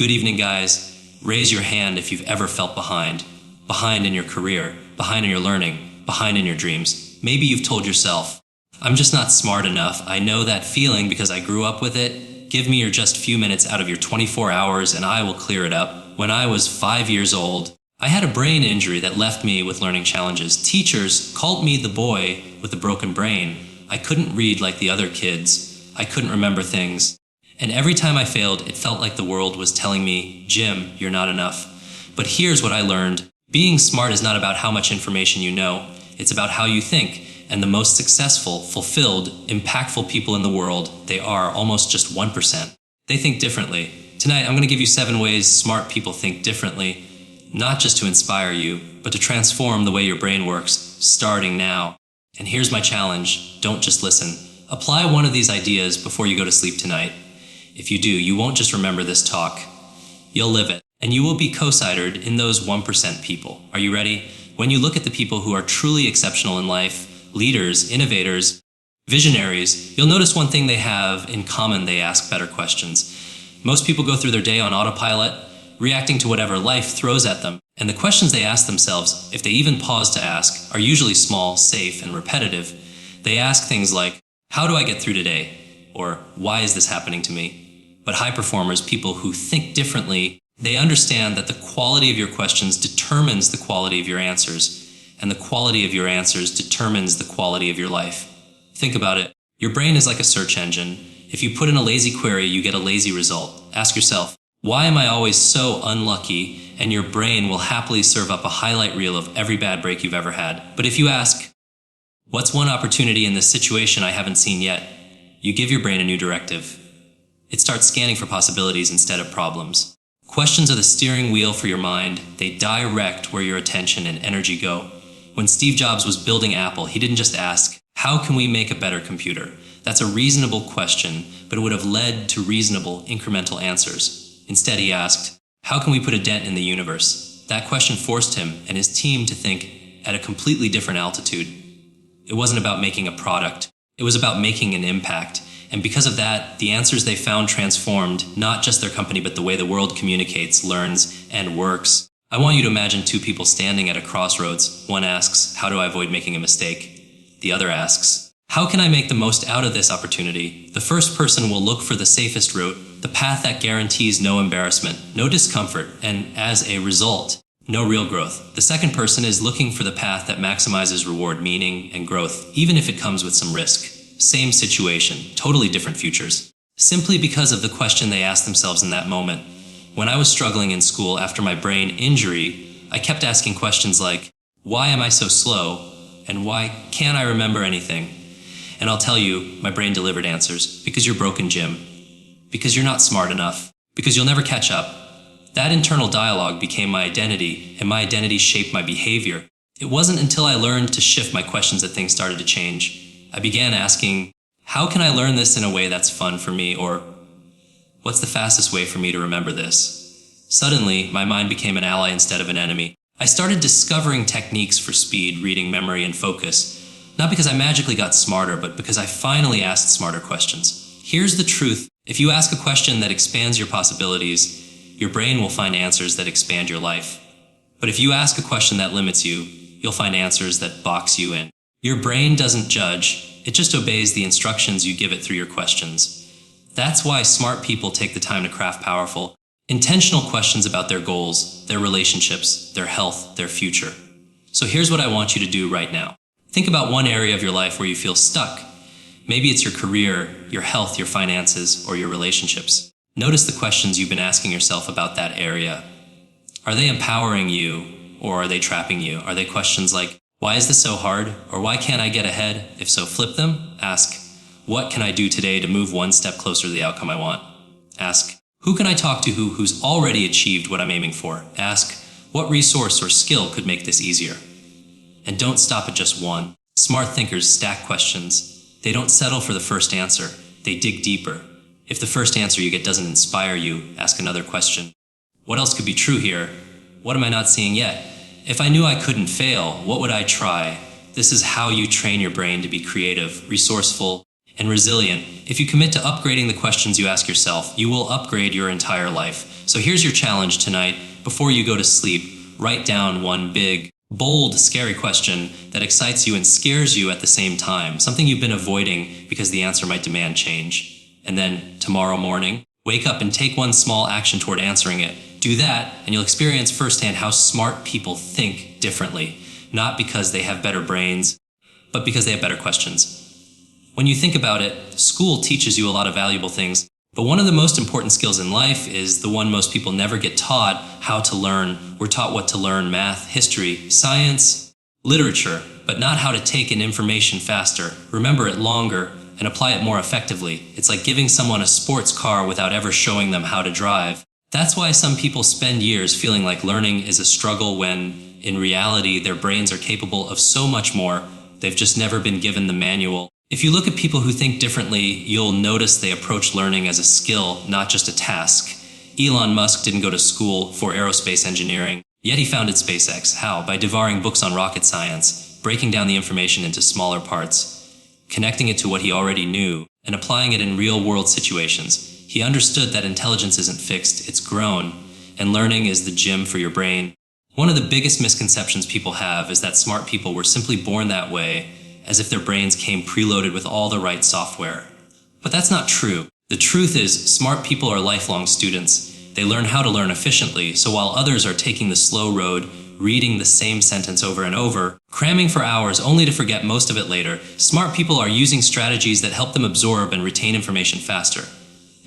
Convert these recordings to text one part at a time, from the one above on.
Good evening, guys. Raise your hand if you've ever felt behind. Behind in your career, behind in your learning, behind in your dreams. Maybe you've told yourself, I'm just not smart enough. I know that feeling because I grew up with it. Give me your just few minutes out of your 24 hours and I will clear it up. When I was 5 years old, I had a brain injury that left me with learning challenges. Teachers called me the boy with the broken brain. I couldn't read like the other kids. I couldn't remember things. And every time I failed, it felt like the world was telling me, Jim, you're not enough. But here's what I learned. Being smart is not about how much information you know. It's about how you think. And the most successful, fulfilled, impactful people in the world, they are almost just 1%. They think differently. Tonight, I'm going to give you 7 ways smart people think differently, not just to inspire you, but to transform the way your brain works, starting now. And here's my challenge. Don't just listen. Apply one of these ideas before you go to sleep tonight. If you do, you won't just remember this talk. You'll live it. And you will be co-sidered in those 1% people. Are you ready? When you look at the people who are truly exceptional in life, leaders, innovators, visionaries, you'll notice one thing they have in common: they ask better questions. Most people go through their day on autopilot, reacting to whatever life throws at them. And the questions they ask themselves, if they even pause to ask, are usually small, safe, and repetitive. They ask things like, how do I get through today? Or why is this happening to me? But high performers, people who think differently, they understand that the quality of your questions determines the quality of your answers. And the quality of your answers determines the quality of your life. Think about it. Your brain is like a search engine. If you put in a lazy query, you get a lazy result. Ask yourself, why am I always so unlucky? And your brain will happily serve up a highlight reel of every bad break you've ever had. But if you ask, what's one opportunity in this situation I haven't seen yet? You give your brain a new directive. It starts scanning for possibilities instead of problems. Questions are the steering wheel for your mind. They direct where your attention and energy go. When Steve Jobs was building Apple, he didn't just ask, how can we make a better computer? That's a reasonable question, but it would have led to reasonable, incremental answers. Instead, he asked, how can we put a dent in the universe? That question forced him and his team to think at a completely different altitude. It wasn't about making a product. It was about making an impact. And because of that, the answers they found transformed not just their company, but the way the world communicates, learns, and works. I want you to imagine 2 people standing at a crossroads. One asks, how do I avoid making a mistake? The other asks, how can I make the most out of this opportunity? The first person will look for the safest route, the path that guarantees no embarrassment, no discomfort, and as a result, no real growth. The second person is looking for the path that maximizes reward, meaning, and growth, even if it comes with some risk. Same situation, totally different futures. Simply because of the question they asked themselves in that moment. When I was struggling in school after my brain injury, I kept asking questions like, why am I so slow? And why can't I remember anything? And I'll tell you, my brain delivered answers. Because you're broken, Jim. Because you're not smart enough. Because you'll never catch up. That internal dialogue became my identity, and my identity shaped my behavior. It wasn't until I learned to shift my questions that things started to change. I began asking, how can I learn this in a way that's fun for me? Or, what's the fastest way for me to remember this? Suddenly, my mind became an ally instead of an enemy. I started discovering techniques for speed, reading, memory, and focus. Not because I magically got smarter, but because I finally asked smarter questions. Here's the truth. If you ask a question that expands your possibilities, your brain will find answers that expand your life. But if you ask a question that limits you, you'll find answers that box you in. Your brain doesn't judge. It just obeys the instructions you give it through your questions. That's why smart people take the time to craft powerful, intentional questions about their goals, their relationships, their health, their future. So here's what I want you to do right now. Think about one area of your life where you feel stuck. Maybe it's your career, your health, your finances, or your relationships. Notice the questions you've been asking yourself about that area. Are they empowering you, or are they trapping you? Are they questions like, why is this so hard? Or why can't I get ahead? If so, flip them. Ask, what can I do today to move one step closer to the outcome I want? Ask, who can I talk to who's already achieved what I'm aiming for? Ask, what resource or skill could make this easier? And don't stop at just one. Smart thinkers stack questions. They don't settle for the first answer. They dig deeper. If the first answer you get doesn't inspire you, ask another question. What else could be true here? What am I not seeing yet? If I knew I couldn't fail, what would I try? This is how you train your brain to be creative, resourceful, And resilient. If you commit to upgrading the questions you ask yourself, you will upgrade your entire life. So here's your challenge tonight. Before you go to sleep, write down one big, bold, scary question that excites you and scares you at the same time, something you've been avoiding because the answer might demand change. And then tomorrow morning, wake up and take one small action toward answering it. Do that, and you'll experience firsthand how smart people think differently, not because they have better brains, but because they have better questions. When you think about it, school teaches you a lot of valuable things, but one of the most important skills in life is the one most people never get taught how to learn. We're taught what to learn: math, history, science, literature, but not how to take in information faster, remember it longer, and apply it more effectively. It's like giving someone a sports car without ever showing them how to drive. That's why some people spend years feeling like learning is a struggle when, in reality, their brains are capable of so much more. They've just never been given the manual. If you look at people who think differently, you'll notice they approach learning as a skill, not just a task. Elon Musk didn't go to school for aerospace engineering, yet he founded SpaceX. How? By devouring books on rocket science, breaking down the information into smaller parts, connecting it to what he already knew, and applying it in real-world situations. He understood that intelligence isn't fixed, it's grown, and learning is the gym for your brain. One of the biggest misconceptions people have is that smart people were simply born that way, as if their brains came preloaded with all the right software. But that's not true. The truth is, smart people are lifelong students. They learn how to learn efficiently, so while others are taking the slow road, reading the same sentence over and over, cramming for hours only to forget most of it later, smart people are using strategies that help them absorb and retain information faster.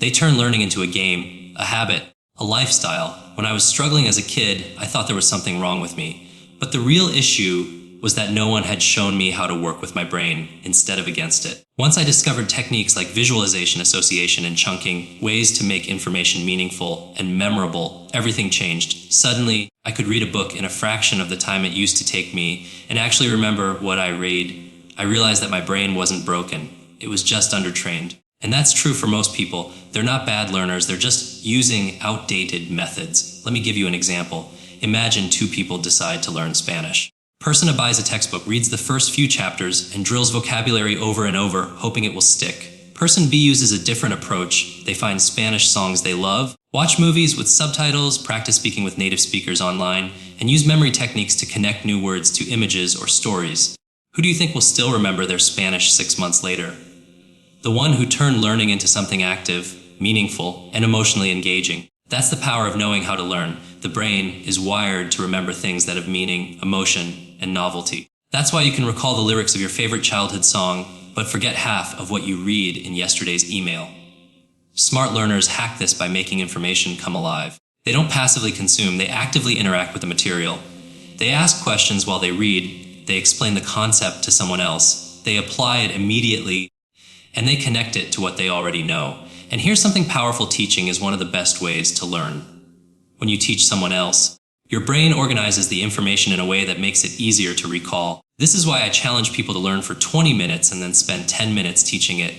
They turn learning into a game, a habit, a lifestyle. When I was struggling as a kid, I thought there was something wrong with me. But the real issue was that no one had shown me how to work with my brain instead of against it. Once I discovered techniques like visualization, association, and chunking, ways to make information meaningful and memorable, everything changed. Suddenly, I could read a book in a fraction of the time it used to take me and actually remember what I read. I realized that my brain wasn't broken. It was just undertrained. And that's true for most people. They're not bad learners, they're just using outdated methods. Let me give you an example. Imagine two people decide to learn Spanish. Person buys a textbook, reads the first few chapters, and drills vocabulary over and over, hoping it will stick. Person B uses a different approach. They find Spanish songs they love, watch movies with subtitles, practice speaking with native speakers online, and use memory techniques to connect new words to images or stories. Who do you think will still remember their Spanish 6 months later? The one who turned learning into something active, meaningful, and emotionally engaging. That's the power of knowing how to learn. The brain is wired to remember things that have meaning, emotion, and novelty. That's why you can recall the lyrics of your favorite childhood song, but forget half of what you read in yesterday's email. Smart learners hack this by making information come alive. They don't passively consume, they actively interact with the material. They ask questions while they read, they explain the concept to someone else, they apply it immediately, and they connect it to what they already know. And here's something powerful: teaching is one of the best ways to learn. When you teach someone else, your brain organizes the information in a way that makes it easier to recall. This is why I challenge people to learn for 20 minutes and then spend 10 minutes teaching it,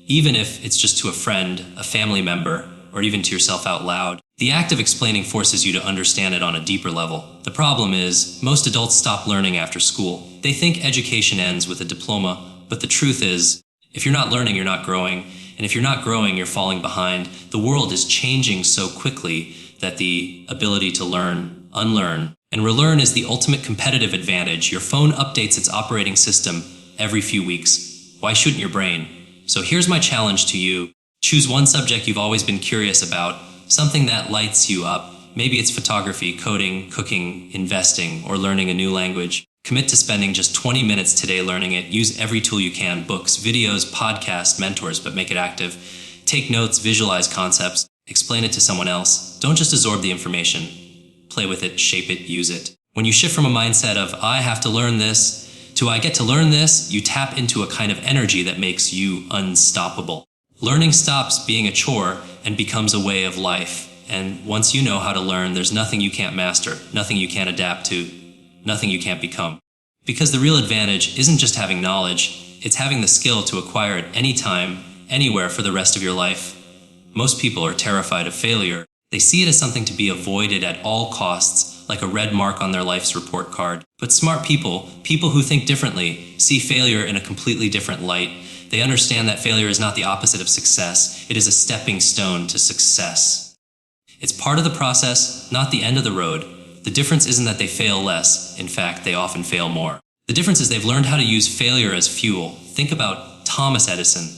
even if it's just to a friend, a family member, or even to yourself out loud. The act of explaining forces you to understand it on a deeper level. The problem is, most adults stop learning after school. They think education ends with a diploma, but the truth is, if you're not learning, you're not growing. And if you're not growing, you're falling behind. The world is changing so quickly that the ability to learn, unlearn, and relearn is the ultimate competitive advantage. Your phone updates its operating system every few weeks. Why shouldn't your brain? So here's my challenge to you. Choose one subject you've always been curious about, something that lights you up. Maybe it's photography, coding, cooking, investing, or learning a new language. Commit to spending just 20 minutes today learning it. Use every tool you can: books, videos, podcasts, mentors, but make it active. Take notes, visualize concepts, explain it to someone else. Don't just absorb the information. Play with it, shape it, use it. When you shift from a mindset of, I have to learn this, to I get to learn this, you tap into a kind of energy that makes you unstoppable. Learning stops being a chore and becomes a way of life. And once you know how to learn, there's nothing you can't master, nothing you can't adapt to, nothing you can't become. Because the real advantage isn't just having knowledge, it's having the skill to acquire it anytime, anywhere for the rest of your life. Most people are terrified of failure. They see it as something to be avoided at all costs, like a red mark on their life's report card. But smart people, people who think differently, see failure in a completely different light. They understand that failure is not the opposite of success. It is a stepping stone to success. It's part of the process, not the end of the road. The difference isn't that they fail less. In fact, they often fail more. The difference is they've learned how to use failure as fuel. Think about Thomas Edison.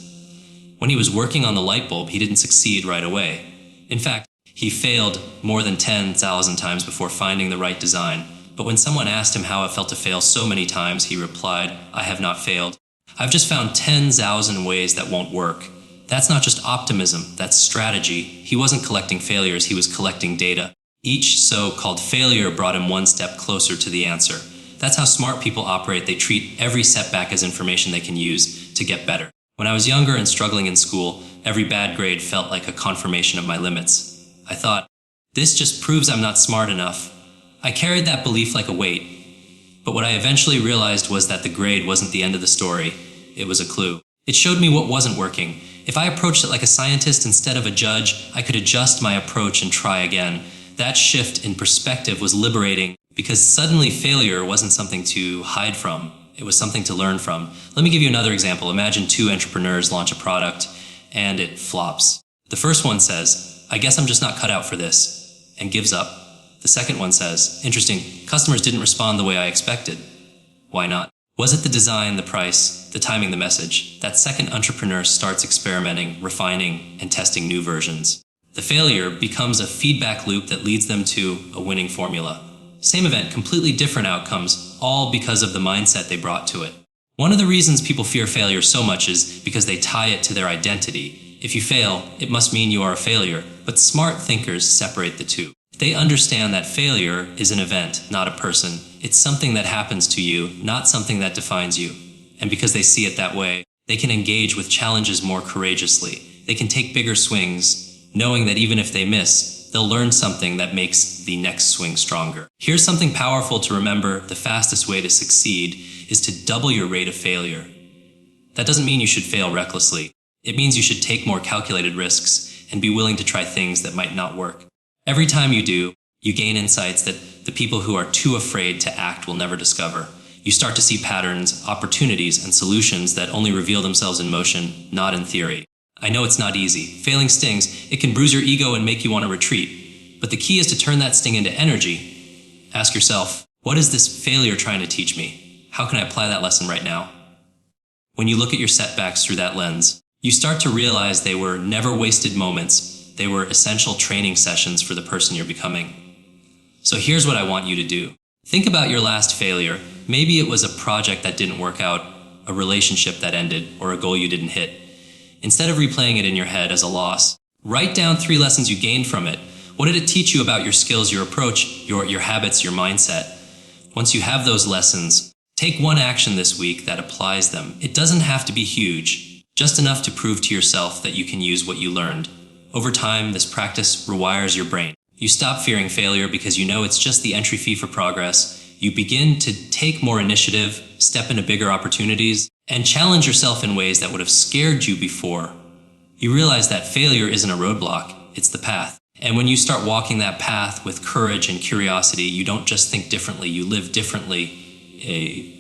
When he was working on the light bulb, he didn't succeed right away. In fact, he failed more than 10,000 times before finding the right design. But when someone asked him how it felt to fail so many times, he replied, "I have not failed. I've just found 10,000 ways that won't work." That's not just optimism, that's strategy. He wasn't collecting failures, he was collecting data. Each so-called failure brought him one step closer to the answer. That's how smart people operate. They treat every setback as information they can use to get better. When I was younger and struggling in school, every bad grade felt like a confirmation of my limits. I thought, this just proves I'm not smart enough. I carried that belief like a weight. But what I eventually realized was that the grade wasn't the end of the story. It was a clue. It showed me what wasn't working. If I approached it like a scientist instead of a judge, I could adjust my approach and try again. That shift in perspective was liberating because suddenly failure wasn't something to hide from. It was something to learn from. Let me give you another example. Imagine two entrepreneurs launch a product and it flops. The first one says, "I guess I'm just not cut out for this," and gives up. The second one says, "Interesting, customers didn't respond the way I expected. Why not?" Was it the design, the price, the timing, the message? That second entrepreneur starts experimenting, refining, and testing new versions. The failure becomes a feedback loop that leads them to a winning formula. Same event, completely different outcomes, all because of the mindset they brought to it. One of the reasons people fear failure so much is because they tie it to their identity. If you fail, it must mean you are a failure, but smart thinkers separate the two. They understand that failure is an event, not a person. It's something that happens to you, not something that defines you. And because they see it that way, they can engage with challenges more courageously. They can take bigger swings, knowing that even if they miss, they'll learn something that makes the next swing stronger. Here's something powerful to remember: the fastest way to succeed is to double your rate of failure. That doesn't mean you should fail recklessly. It means you should take more calculated risks and be willing to try things that might not work. Every time you do, you gain insights that the people who are too afraid to act will never discover. You start to see patterns, opportunities, and solutions that only reveal themselves in motion, not in theory. I know it's not easy. Failing stings. It can bruise your ego and make you want to retreat. But the key is to turn that sting into energy. Ask yourself, what is this failure trying to teach me? How can I apply that lesson right now? When you look at your setbacks through that lens, you start to realize they were never wasted moments. They were essential training sessions for the person you're becoming. So here's what I want you to do. Think about your last failure. Maybe it was a project that didn't work out, a relationship that ended, or a goal you didn't hit. Instead of replaying it in your head as a loss, write down 3 lessons you gained from it. What did it teach you about your skills, your approach, your habits, your mindset? Once you have those lessons, take one action this week that applies them. It doesn't have to be huge, just enough to prove to yourself that you can use what you learned. Over time, this practice rewires your brain. You stop fearing failure because you know it's just the entry fee for progress. You begin to take more initiative, step into bigger opportunities, and challenge yourself in ways that would have scared you before. You realize that failure isn't a roadblock, it's the path. And when you start walking that path with courage and curiosity, you don't just think differently, you live differently.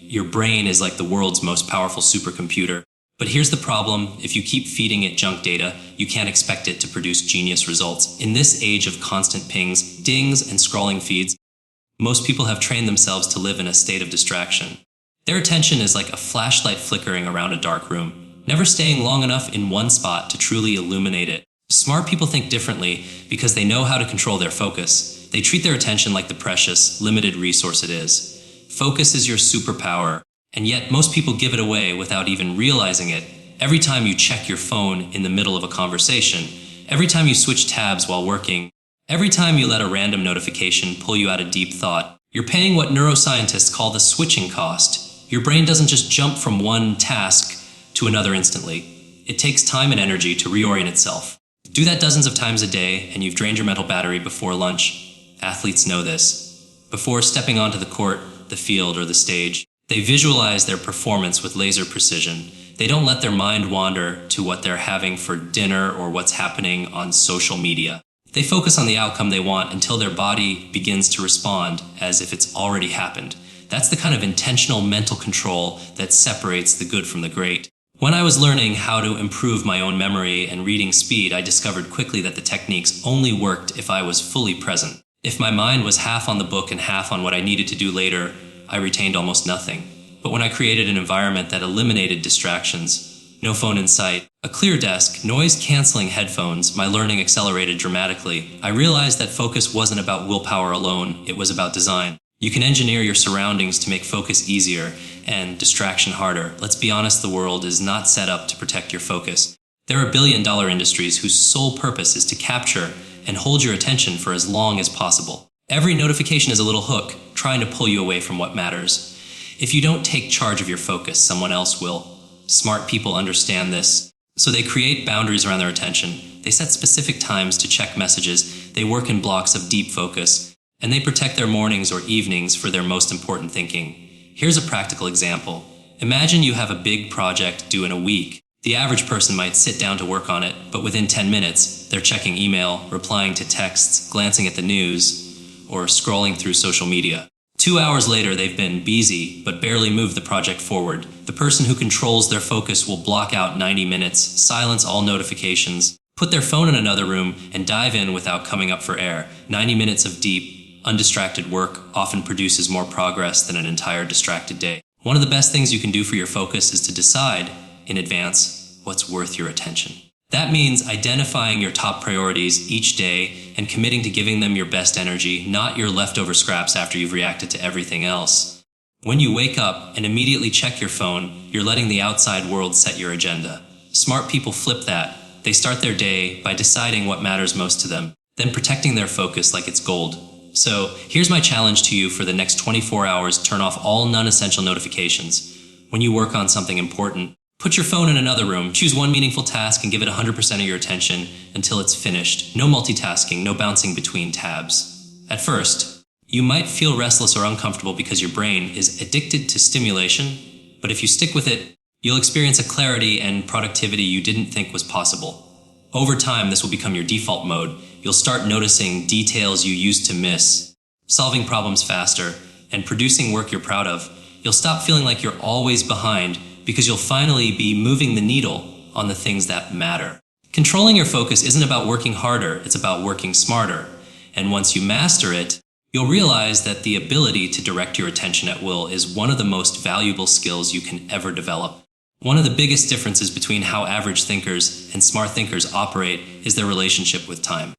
Your brain is like the world's most powerful supercomputer. But here's the problem: if you keep feeding it junk data, you can't expect it to produce genius results. In this age of constant pings, dings, and scrolling feeds, most people have trained themselves to live in a state of distraction. Their attention is like a flashlight flickering around a dark room, never staying long enough in one spot to truly illuminate it. Smart people think differently because they know how to control their focus. They treat their attention like the precious, limited resource it is. Focus is your superpower. And yet most people give it away without even realizing it. Every time you check your phone in the middle of a conversation, every time you switch tabs while working, every time you let a random notification pull you out of deep thought, you're paying what neuroscientists call the switching cost. Your brain doesn't just jump from one task to another instantly. It takes time and energy to reorient itself. Do that dozens of times a day and you've drained your mental battery before lunch. Athletes know this. Before stepping onto the court, the field, or the stage, they visualize their performance with laser precision. They don't let their mind wander to what they're having for dinner or what's happening on social media. They focus on the outcome they want until their body begins to respond as if it's already happened. That's the kind of intentional mental control that separates the good from the great. When I was learning how to improve my own memory and reading speed, I discovered quickly that the techniques only worked if I was fully present. If my mind was half on the book and half on what I needed to do later, I retained almost nothing. But when I created an environment that eliminated distractions, no phone in sight, a clear desk, noise-canceling headphones, my learning accelerated dramatically. I realized that focus wasn't about willpower alone, it was about design. You can engineer your surroundings to make focus easier and distraction harder. Let's be honest, the world is not set up to protect your focus. There are billion-dollar industries whose sole purpose is to capture and hold your attention for as long as possible. Every notification is a little hook, trying to pull you away from what matters. If you don't take charge of your focus, someone else will. Smart people understand this, so they create boundaries around their attention. They set specific times to check messages, they work in blocks of deep focus, and they protect their mornings or evenings for their most important thinking. Here's a practical example. Imagine you have a big project due in a week. The average person might sit down to work on it, but within 10 minutes, they're checking email, replying to texts, glancing at the news, or scrolling through social media. 2 hours later, they've been busy, but barely moved the project forward. The person who controls their focus will block out 90 minutes, silence all notifications, put their phone in another room, and dive in without coming up for air. 90 minutes of deep, undistracted work often produces more progress than an entire distracted day. One of the best things you can do for your focus is to decide, in advance, what's worth your attention. That means identifying your top priorities each day and committing to giving them your best energy, not your leftover scraps after you've reacted to everything else. When you wake up and immediately check your phone, you're letting the outside world set your agenda. Smart people flip that. They start their day by deciding what matters most to them, then protecting their focus like it's gold. So, here's my challenge to you for the next 24 hours, turn off all non-essential notifications. When you work on something important, put your phone in another room, choose one meaningful task and give it 100% of your attention until it's finished. No multitasking, no bouncing between tabs. At first, you might feel restless or uncomfortable because your brain is addicted to stimulation, but if you stick with it, you'll experience a clarity and productivity you didn't think was possible. Over time, this will become your default mode. You'll start noticing details you used to miss, solving problems faster, and producing work you're proud of. You'll stop feeling like you're always behind because you'll finally be moving the needle on the things that matter. Controlling your focus isn't about working harder, it's about working smarter. And once you master it, you'll realize that the ability to direct your attention at will is one of the most valuable skills you can ever develop. One of the biggest differences between how average thinkers and smart thinkers operate is their relationship with time.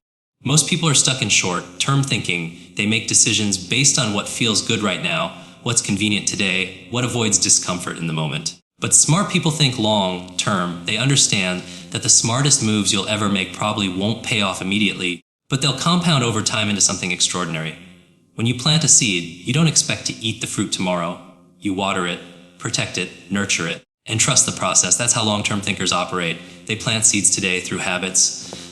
Most people are stuck in short-term thinking. They make decisions based on what feels good right now, what's convenient today, what avoids discomfort in the moment. But smart people think long-term. They understand that the smartest moves you'll ever make probably won't pay off immediately, but they'll compound over time into something extraordinary. When you plant a seed, you don't expect to eat the fruit tomorrow. You water it, protect it, nurture it, and trust the process. That's how long-term thinkers operate. They plant seeds today through habits,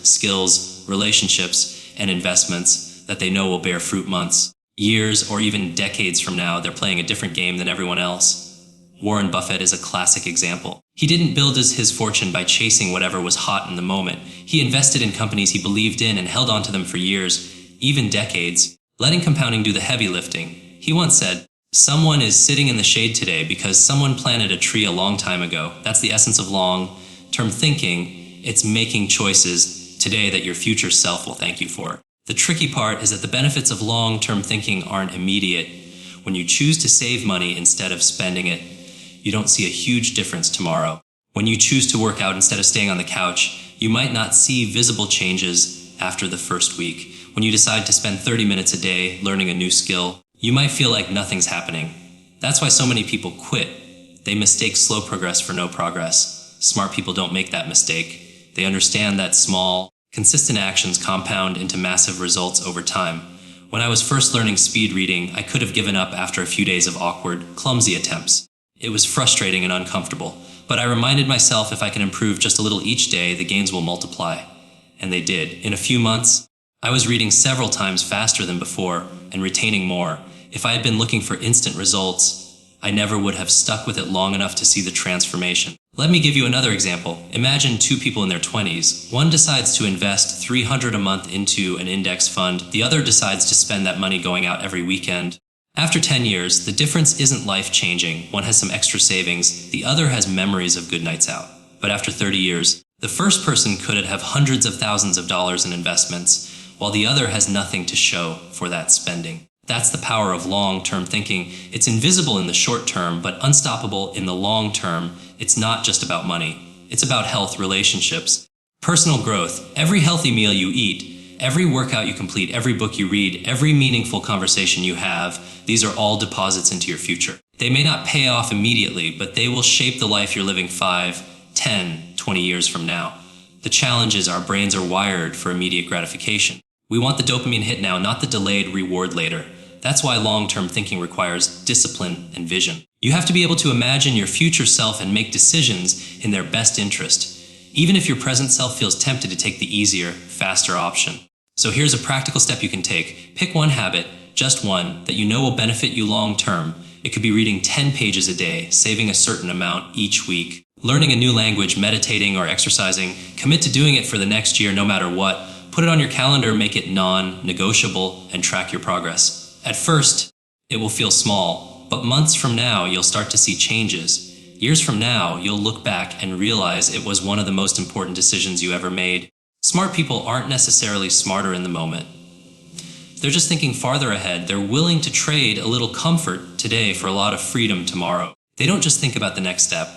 skills, relationships, and investments that they know will bear fruit months, years, or even decades from now. They're playing a different game than everyone else. Warren Buffett is a classic example. He didn't build his fortune by chasing whatever was hot in the moment. He invested in companies he believed in and held onto them for years, even decades, letting compounding do the heavy lifting. He once said, "Someone is sitting in the shade today because someone planted a tree a long time ago." That's the essence of long-term thinking. It's making choices today that your future self will thank you for. The tricky part is that the benefits of long-term thinking aren't immediate. When you choose to save money instead of spending it, you don't see a huge difference tomorrow. When you choose to work out instead of staying on the couch, you might not see visible changes after the first week. When you decide to spend 30 minutes a day learning a new skill, you might feel like nothing's happening. That's why so many people quit. They mistake slow progress for no progress. Smart people don't make that mistake. They understand that small, consistent actions compound into massive results over time. When I was first learning speed reading, I could have given up after a few days of awkward, clumsy attempts. It was frustrating and uncomfortable, but I reminded myself if I can improve just a little each day, the gains will multiply. And they did. In a few months, I was reading several times faster than before and retaining more. If I had been looking for instant results, I never would have stuck with it long enough to see the transformation. Let me give you another example. Imagine two people in their 20s. One decides to invest $300 a month into an index fund. The other decides to spend that money going out every weekend. After 10 years, the difference isn't life-changing. One has some extra savings, the other has memories of good nights out. But after 30 years, the first person could have hundreds of thousands of dollars in investments, while the other has nothing to show for that spending. That's the power of long-term thinking. It's invisible in the short term, but unstoppable in the long term. It's not just about money. It's about health, relationships, personal growth. Every healthy meal you eat, every workout you complete, every book you read, every meaningful conversation you have, these are all deposits into your future. They may not pay off immediately, but they will shape the life you're living 5, 10, 20 years from now. The challenge is our brains are wired for immediate gratification. We want the dopamine hit now, not the delayed reward later. That's why long-term thinking requires discipline and vision. You have to be able to imagine your future self and make decisions in their best interest, even if your present self feels tempted to take the easier, faster option. So here's a practical step you can take. Pick one habit, just one, that you know will benefit you long-term. It could be reading 10 pages a day, saving a certain amount each week, learning a new language, meditating or exercising. Commit to doing it for the next year no matter what. Put it on your calendar, make it non-negotiable, and track your progress. At first, it will feel small, but months from now, you'll start to see changes. Years from now, you'll look back and realize it was one of the most important decisions you ever made. Smart people aren't necessarily smarter in the moment. They're just thinking farther ahead. They're willing to trade a little comfort today for a lot of freedom tomorrow. They don't just think about the next step.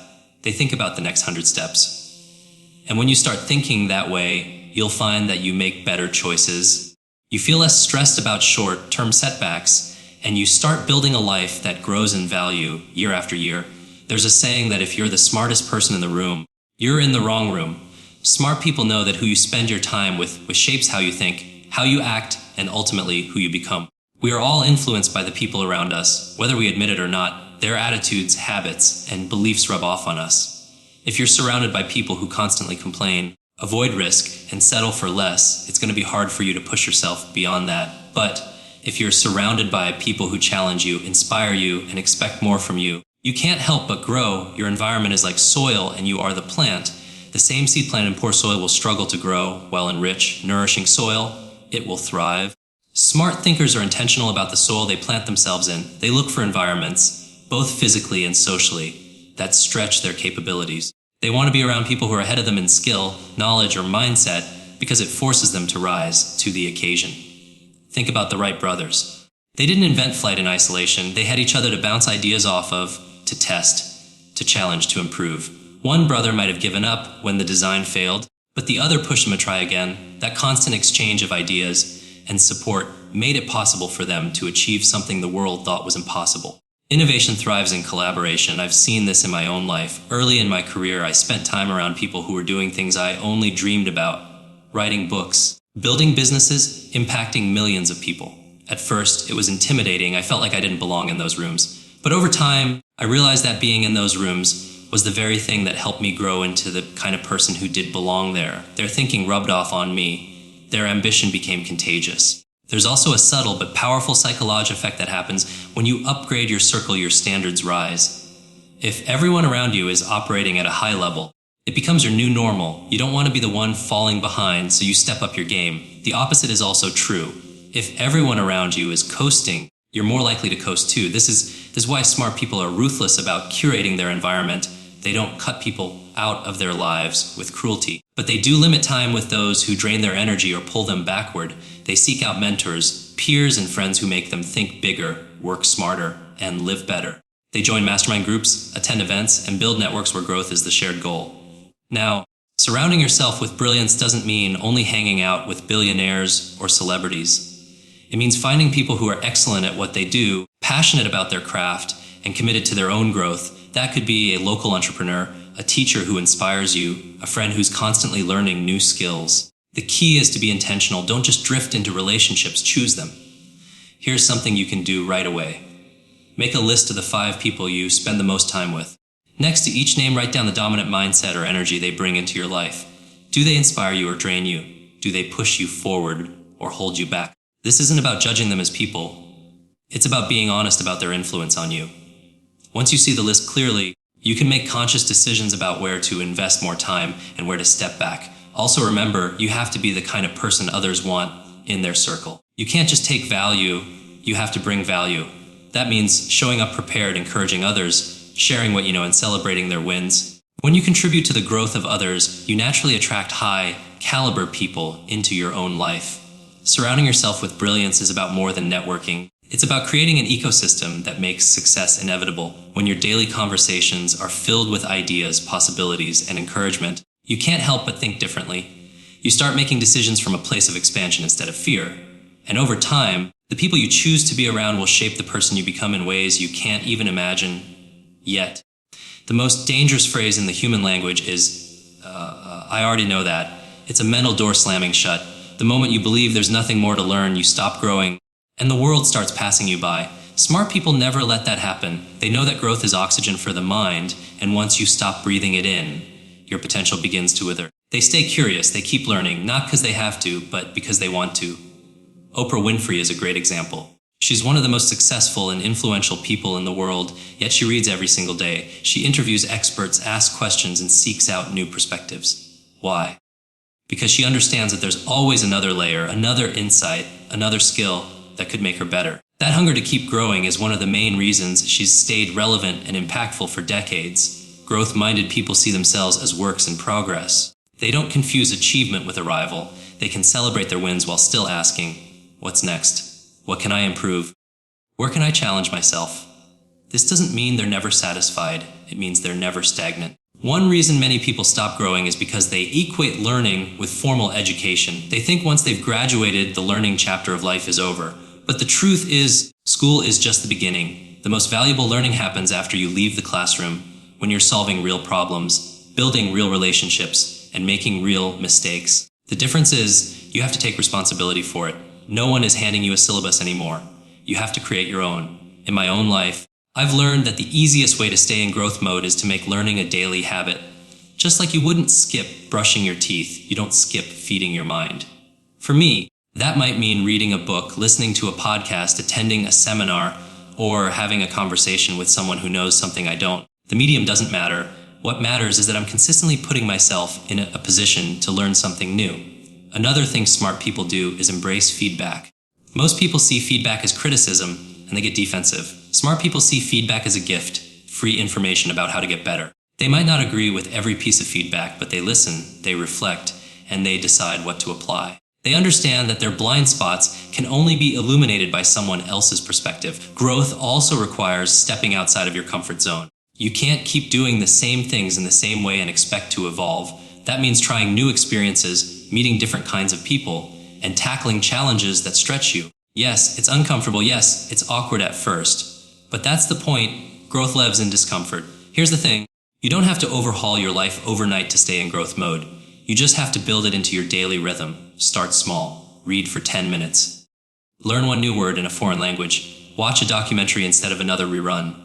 They think about the next 100 steps. And when you start thinking that way, you'll find that you make better choices. You feel less stressed about short-term setbacks, and you start building a life that grows in value year after year. There's a saying that if you're the smartest person in the room, you're in the wrong room. Smart people know that who you spend your time with shapes how you think, how you act, and ultimately who you become. We are all influenced by the people around us. Whether we admit it or not, their attitudes, habits, and beliefs rub off on us. If you're surrounded by people who constantly complain, avoid risk, and settle for less, it's going to be hard for you to push yourself beyond that. But if you're surrounded by people who challenge you, inspire you, and expect more from you, you can't help but grow. Your environment is like soil, and you are the plant. The same seed planted in poor soil will struggle to grow, while in rich, nourishing soil, it will thrive. Smart thinkers are intentional about the soil they plant themselves in. They look for environments, both physically and socially, that stretch their capabilities. They want to be around people who are ahead of them in skill, knowledge, or mindset because it forces them to rise to the occasion. Think about the Wright brothers. They didn't invent flight in isolation. They had each other to bounce ideas off of, to test, to challenge, to improve. One brother might have given up when the design failed, but the other pushed him to try again. That constant exchange of ideas and support made it possible for them to achieve something the world thought was impossible. Innovation thrives in collaboration. I've seen this in my own life. Early in my career, I spent time around people who were doing things I only dreamed about. Writing books, building businesses, impacting millions of people. At first, it was intimidating. I felt like I didn't belong in those rooms. But over time, I realized that being in those rooms was the very thing that helped me grow into the kind of person who did belong there. Their thinking rubbed off on me. Their ambition became contagious. There's also a subtle but powerful psychological effect that happens when you upgrade your circle, your standards rise. If everyone around you is operating at a high level, it becomes your new normal. You don't want to be the one falling behind, so you step up your game. The opposite is also true. If everyone around you is coasting, you're more likely to coast too. This is why smart people are ruthless about curating their environment. They don't cut people out of their lives with cruelty, but they do limit time with those who drain their energy or pull them backward. They seek out mentors, peers, and friends who make them think bigger, work smarter, and live better. They join mastermind groups, attend events, and build networks where growth is the shared goal. Now, surrounding yourself with brilliance doesn't mean only hanging out with billionaires or celebrities. It means finding people who are excellent at what they do, passionate about their craft, and committed to their own growth. That could be a local entrepreneur, a teacher who inspires you, a friend who's constantly learning new skills. The key is to be intentional. Don't just drift into relationships, choose them. Here's something you can do right away. Make a list of the 5 people you spend the most time with. Next to each name, write down the dominant mindset or energy they bring into your life. Do they inspire you or drain you? Do they push you forward or hold you back? This isn't about judging them as people. It's about being honest about their influence on you. Once you see the list clearly, you can make conscious decisions about where to invest more time and where to step back. Also remember, you have to be the kind of person others want in their circle. You can't just take value, you have to bring value. That means showing up prepared, encouraging others, sharing what you know, and celebrating their wins. When you contribute to the growth of others, you naturally attract high-caliber people into your own life. Surrounding yourself with brilliance is about more than networking. It's about creating an ecosystem that makes success inevitable. When your daily conversations are filled with ideas, possibilities, and encouragement, you can't help but think differently. You start making decisions from a place of expansion instead of fear. And over time, the people you choose to be around will shape the person you become in ways you can't even imagine yet. The most dangerous phrase in the human language is, I already know that. It's a mental door slamming shut. The moment you believe there's nothing more to learn, you stop growing, and the world starts passing you by. Smart people never let that happen. They know that growth is oxygen for the mind, and once you stop breathing it in, your potential begins to wither. They stay curious, they keep learning, not because they have to, but because they want to. Oprah Winfrey is a great example. She's one of the most successful and influential people in the world, yet she reads every single day. She interviews experts, asks questions, and seeks out new perspectives. Why? Because she understands that there's always another layer, another insight, another skill that could make her better. That hunger to keep growing is one of the main reasons she's stayed relevant and impactful for decades. Growth-minded people see themselves as works in progress. They don't confuse achievement with arrival. They can celebrate their wins while still asking, what's next? What can I improve? Where can I challenge myself? This doesn't mean they're never satisfied. It means they're never stagnant. One reason many people stop growing is because they equate learning with formal education. They think once they've graduated, the learning chapter of life is over. But the truth is, school is just the beginning. The most valuable learning happens after you leave the classroom, when you're solving real problems, building real relationships, and making real mistakes. The difference is, you have to take responsibility for it. No one is handing you a syllabus anymore. You have to create your own. In my own life, I've learned that the easiest way to stay in growth mode is to make learning a daily habit. Just like you wouldn't skip brushing your teeth, you don't skip feeding your mind. For me, that might mean reading a book, listening to a podcast, attending a seminar, or having a conversation with someone who knows something I don't. The medium doesn't matter. What matters is that I'm consistently putting myself in a position to learn something new. Another thing smart people do is embrace feedback. Most people see feedback as criticism, and they get defensive. Smart people see feedback as a gift, free information about how to get better. They might not agree with every piece of feedback, but they listen, they reflect, and they decide what to apply. They understand that their blind spots can only be illuminated by someone else's perspective. Growth also requires stepping outside of your comfort zone. You can't keep doing the same things in the same way and expect to evolve. That means trying new experiences, meeting different kinds of people, and tackling challenges that stretch you. Yes, it's uncomfortable. Yes, it's awkward at first. But that's the point. Growth lives in discomfort. Here's the thing. You don't have to overhaul your life overnight to stay in growth mode. You just have to build it into your daily rhythm. Start small. Read for 10 minutes. Learn one new word in a foreign language. Watch a documentary instead of another rerun.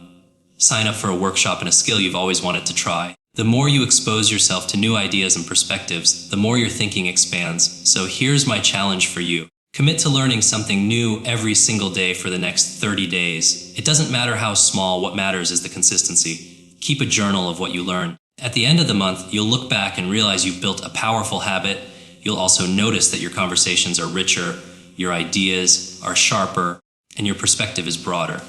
Sign up for a workshop in a skill you've always wanted to try. The more you expose yourself to new ideas and perspectives, the more your thinking expands. So here's my challenge for you. Commit to learning something new every single day for the next 30 days. It doesn't matter how small, what matters is the consistency. Keep a journal of what you learn. At the end of the month, you'll look back and realize you've built a powerful habit. You'll also notice that your conversations are richer, your ideas are sharper, and your perspective is broader.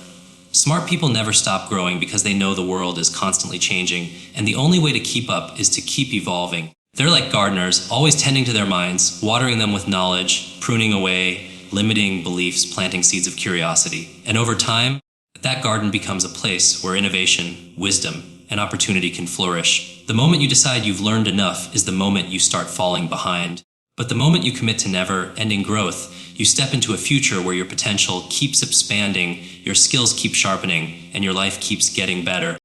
Smart people never stop growing because they know the world is constantly changing, and the only way to keep up is to keep evolving. They're like gardeners, always tending to their minds, watering them with knowledge, pruning away, limiting beliefs, planting seeds of curiosity. And over time, that garden becomes a place where innovation, wisdom, and opportunity can flourish. The moment you decide you've learned enough is the moment you start falling behind. But the moment you commit to never-ending growth, you step into a future where your potential keeps expanding, your skills keep sharpening, and your life keeps getting better.